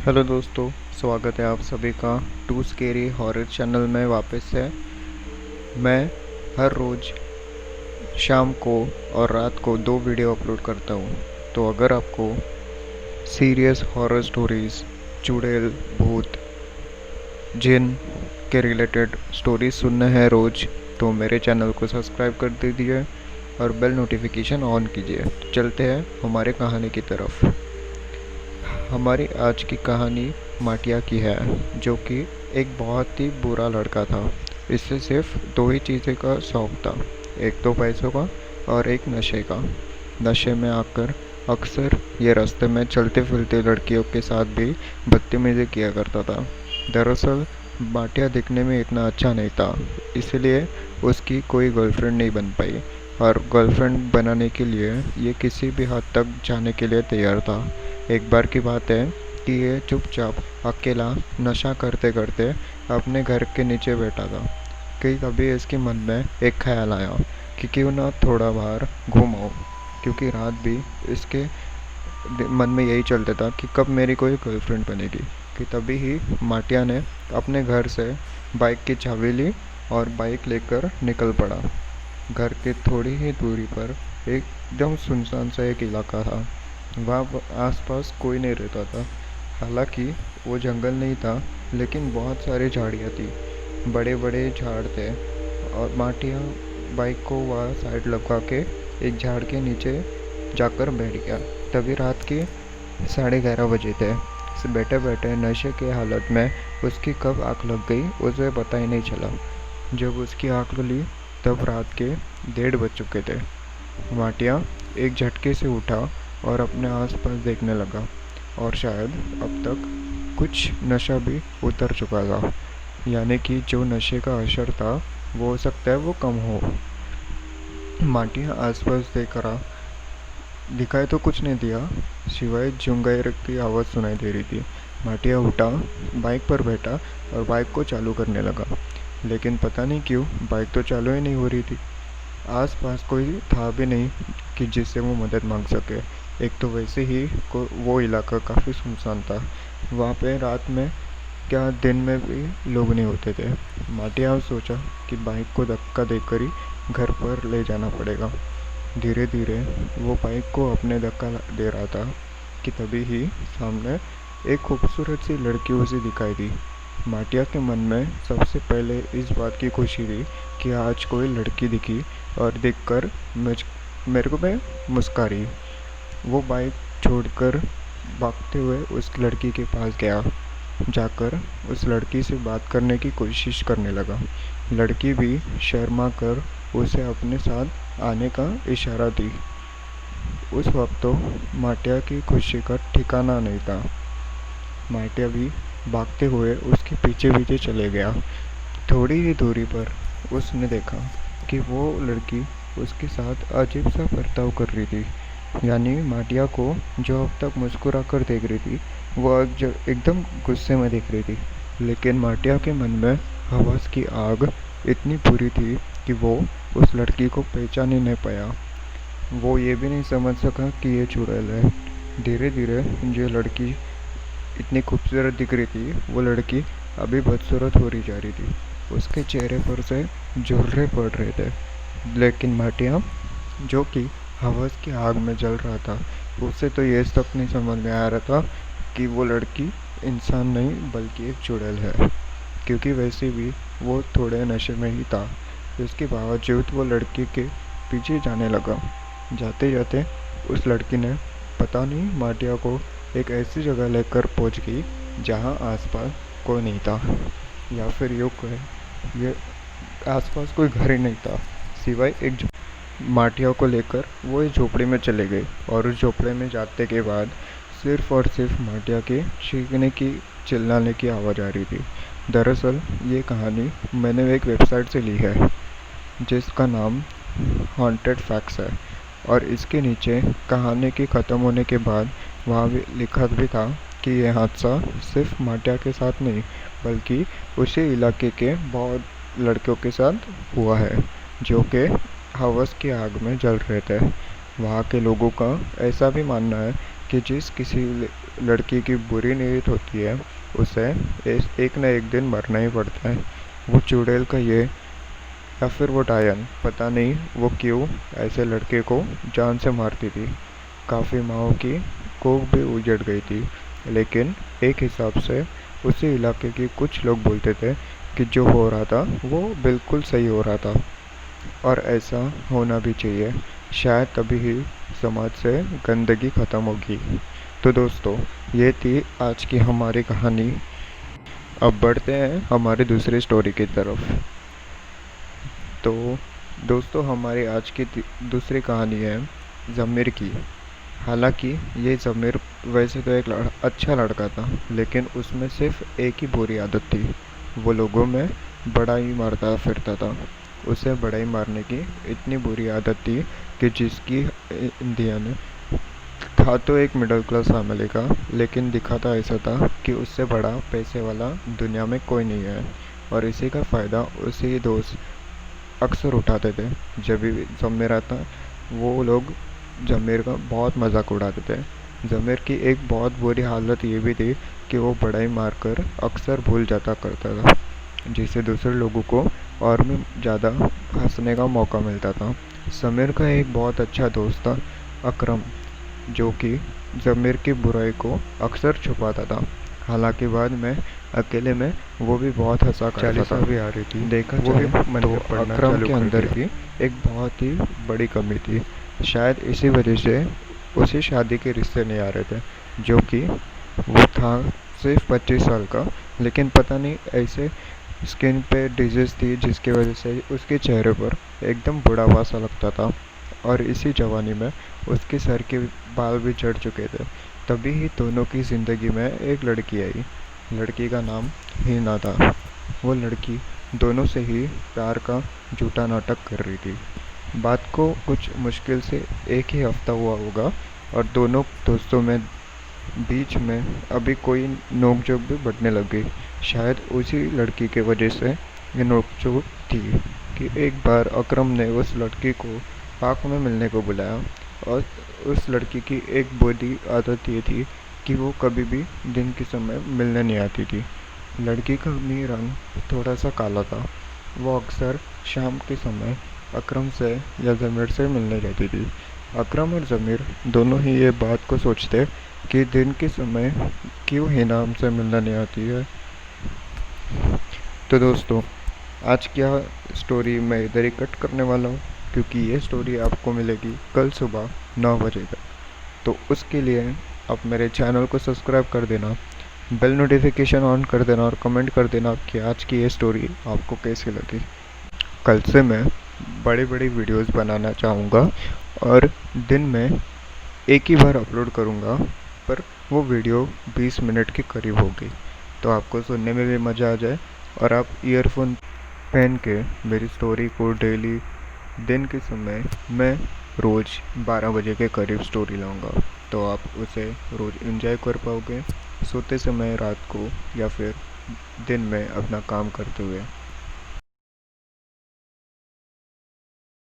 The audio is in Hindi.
हेलो दोस्तों, स्वागत है आप सभी का टू स्केरी हॉरर चैनल में वापस से। मैं हर रोज़ शाम को और रात को 2 वीडियो अपलोड करता हूँ। तो अगर आपको सीरियस हॉरर स्टोरीज़, चुड़ैल, भूत, जिन के रिलेटेड स्टोरीज सुनना है रोज़, तो मेरे चैनल को सब्सक्राइब कर दीजिए और बेल नोटिफिकेशन ऑन कीजिए। चलते हैं हमारे कहानी की तरफ। हमारी आज की कहानी माटिया की है, जो कि एक बहुत ही बुरा लड़का था। इससे सिर्फ 2 ही चीज़ें का शौक था, एक तो पैसों का और एक नशे का। नशे में आकर अक्सर ये रास्ते में चलते फिरते लड़कियों के साथ भी बदतमीजी किया करता था। दरअसल माटिया दिखने में इतना अच्छा नहीं था, इसलिए उसकी कोई गर्लफ्रेंड नहीं बन पाई, और गर्लफ्रेंड बनाने के लिए ये किसी भी हद तक जाने के लिए तैयार था। एक बार की बात है कि ये चुपचाप अकेला नशा करते करते अपने घर के नीचे बैठा था कि तभी इसके मन में एक ख्याल आया कि क्यों ना थोड़ा बाहर घूम आऊं, क्योंकि रात भी इसके मन में यही चलता था कि कब मेरी कोई गर्लफ्रेंड बनेगी। कि तभी ही माटिया ने अपने घर से बाइक की चाबी ली और बाइक लेकर निकल पड़ा। घर के थोड़ी ही दूरी पर एकदम सुनसान सा एक इलाका था। वहाँ आसपास कोई नहीं रहता था। हालांकि वो जंगल नहीं था, लेकिन बहुत सारी झाड़ियाँ थी, बड़े बड़े झाड़ थे। और माटिया बाइक को वहाँ साइड लगा के एक झाड़ के नीचे जाकर बैठ गया। तभी रात के 11:30 बजे थे। बैठे बैठे नशे के हालत में उसकी कब आँख लग गई उसे पता ही नहीं चला। जब उसकी आँख खुली तब रात के 1:30 बज चुके थे। माटिया एक झटके से उठा और अपने आसपास देखने लगा, और शायद अब तक कुछ नशा भी उतर चुका था, यानी कि जो नशे का असर था वो हो सकता है वो कम हो। माटिया आसपास देख रहा, दिखाई तो कुछ नहीं दिया, सिवाय झुंगाई की आवाज़ सुनाई दे रही थी। माटिया उठा, बाइक पर बैठा और बाइक को चालू करने लगा, लेकिन पता नहीं क्यों बाइक तो चालू ही नहीं हो रही थी। आसपास कोई था भी नहीं कि जिससे वो मदद मांग सके। एक तो वैसे ही वो इलाका काफ़ी सुनसान था। वहाँ पे रात में क्या दिन में भी लोग नहीं होते थे। माटिया सोचा कि बाइक को धक्का देकर ही घर पर ले जाना पड़ेगा। धीरे धीरे वो बाइक को अपने धक्का दे रहा था कि तभी ही सामने एक खूबसूरत सी लड़की उसे दिखाई दी। माटिया के मन में सबसे पहले इस बात की खुशी थी कि आज कोई लड़की दिखी, और देखकर मेरे को मैं मुस्का रही। वो बाइक छोड़कर भागते हुए उस लड़की के पास गया, जाकर उस लड़की से बात करने की कोशिश करने लगा। लड़की भी शर्मा कर उसे अपने साथ आने का इशारा दी। उस वक्त तो माटिया की खुशी का ठिकाना नहीं था। माटिया भी भागते हुए उसके पीछे पीछे चले गया। थोड़ी ही दूरी पर उसने देखा कि वो लड़की उसके साथ अजीब सा बर्ताव कर रही थी, यानी माटिया को जो अब तक मुस्कुरा कर देख रही थी वो अब एकदम गुस्से में देख रही थी। लेकिन माटिया के मन में हवस की आग इतनी बुरी थी कि वो उस लड़की को पहचान ही नहीं पाया। वो ये भी नहीं समझ सका कि ये चुड़ैल है। धीरे धीरे जो लड़की इतनी खूबसूरत दिख रही थी, वो लड़की अभी बदसूरत हो रही जा रही थी। उसके चेहरे पर से झुर्रे पड़ रहे थे। लेकिन माटिया, जो कि हवस की आग में जल रहा था, उसे तो ये तक नहीं समझ में आ रहा था कि वो लड़की इंसान नहीं बल्कि एक चुड़ैल है, क्योंकि वैसे भी वो थोड़े नशे में ही था। इसके बावजूद वो लड़की के पीछे जाने लगा। जाते जाते उस लड़की ने पता नहीं माटिया को एक ऐसी जगह लेकर पहुंच गई जहां आसपास कोई नहीं था, या फिर यूँ कहे ये आसपास कोई घर ही नहीं था सिवाय एक माटिया को लेकर वो इस झोपड़ी में चले गए। और उस झोपड़े में जाते के बाद सिर्फ और सिर्फ माटिया के चीखने की, चिल्लाने की आवाज़ आ रही थी। दरअसल ये कहानी मैंने एक वेबसाइट से ली है, जिसका नाम हॉन्टेड फैक्ट्स है। और इसके नीचे कहानी के ख़त्म होने के बाद वहाँ भी लिखा भी था कि यह हादसा सिर्फ माटिया के साथ नहीं, बल्कि उसी इलाके के बहुत लड़कियों के साथ हुआ है, जो कि हवस की आग में जल रहे थे। वहाँ के लोगों का ऐसा भी मानना है कि जिस किसी लड़की की बुरी नीयत होती है उसे एक न एक दिन मरना ही पड़ता है। वो चुड़ैल का ये या फिर वो डायन, पता नहीं वो क्यों ऐसे लड़के को जान से मारती थी। काफ़ी माँओं की कोख भी उजड़ गई थी, लेकिन एक हिसाब से उसी इलाके के कुछ लोग बोलते थे कि जो हो रहा था वो बिल्कुल सही हो रहा था और ऐसा होना भी चाहिए। शायद तभी ही समाज से गंदगी ख़त्म होगी। तो दोस्तों, ये थी आज की हमारी कहानी। अब बढ़ते हैं हमारी दूसरी स्टोरी की तरफ। तो दोस्तों, हमारी आज की दूसरी कहानी है ज़मीर की। हालांकि ये ज़मीर वैसे तो एक अच्छा लड़का था, लेकिन उसमें सिर्फ एक ही बुरी आदत थी। वो लोगों में बड़ा ही मारता फिरता था। उसे बड़ा ही मारने की इतनी बुरी आदत थी कि जिसकी इंडिया ने था तो एक मिडिल क्लास फैमिली का, लेकिन दिखाता ऐसा था कि उससे बड़ा पैसे वाला दुनिया में कोई नहीं है। और इसी का फ़ायदा उसी दोस्त अक्सर उठाते थे। जब भी ज़मीर आता, वो लोग ज़मीर का बहुत मजाक उड़ाते थे। ज़मीर की एक बहुत बुरी हालत ये भी थी कि वो बड़ाई मारकर अक्सर भूल जाता करता था, जिससे दूसरे लोगों को और भी ज़्यादा हंसने का मौका मिलता था। ज़मीर का एक बहुत अच्छा दोस्त था, अकरम, जो कि ज़मीर की बुराई को अक्सर छुपाता था। हालांकि बाद में अकेले में वो भी बहुत हंसा करता था। भी आ रही थी, देखा वो भी मन तो अकरम के अंदर भी एक बहुत ही बड़ी कमी थी। शायद इसी वजह से उसे शादी के रिश्ते नहीं आ रहे थे, जो कि वो था सिर्फ 25 साल का, लेकिन पता नहीं ऐसे स्किन पे डिजीज़ थी जिसकी वजह से उसके चेहरे पर एकदम बुढ़ावा सा लगता था। और इसी जवानी में उसके सर के बाल भी झड़ चुके थे। तभी ही दोनों की ज़िंदगी में एक लड़की आई। लड़की का नाम हिना था। वो लड़की दोनों से ही प्यार का झूठा नाटक कर रही थी। बात को कुछ मुश्किल से एक ही हफ्ता हुआ होगा और दोनों दोस्तों में बीच में अभी कोई नोकझोंक भी बढ़ने लग गई। शायद उसी लड़की के वजह से ये नोकझोंक थी कि एक बार अकरम ने उस लड़की को पार्क में मिलने को बुलाया। और उस लड़की की एक बुरी आदत ये थी कि वो कभी भी दिन के समय मिलने नहीं आती थी। लड़की का भी रंग थोड़ा सा काला था। वो अक्सर शाम के समय अकरम से या ज़मीर से मिलने जाती थी। अकरम और ज़मीर दोनों ही ये बात को सोचते कि दिन के समय क्यों हिना हमसे मिलने नहीं आती है। तो दोस्तों, आज क्या स्टोरी मैं इधर ही कट करने वाला हूँ, क्योंकि ये स्टोरी आपको मिलेगी कल सुबह 9 बजे तक। तो उसके लिए आप मेरे चैनल को सब्सक्राइब कर देना, बेल नोटिफिकेशन ऑन कर देना और कमेंट कर देना कि आज की ये स्टोरी आपको कैसी लगी। कल से मैं बड़ी बड़ी वीडियोस बनाना चाहूँगा और दिन में एक ही बार अपलोड करूँगा, पर वो वीडियो 20 मिनट के करीब होगी, तो आपको सुनने में भी मज़ा आ जाए और आप ईयरफोन पहन के मेरी स्टोरी को डेली दिन के समय मैं रोज़ 12 बजे के करीब स्टोरी लाऊंगा, तो आप उसे रोज़ एंजॉय कर पाओगे सोते समय, रात को, या फिर दिन में अपना काम करते हुए।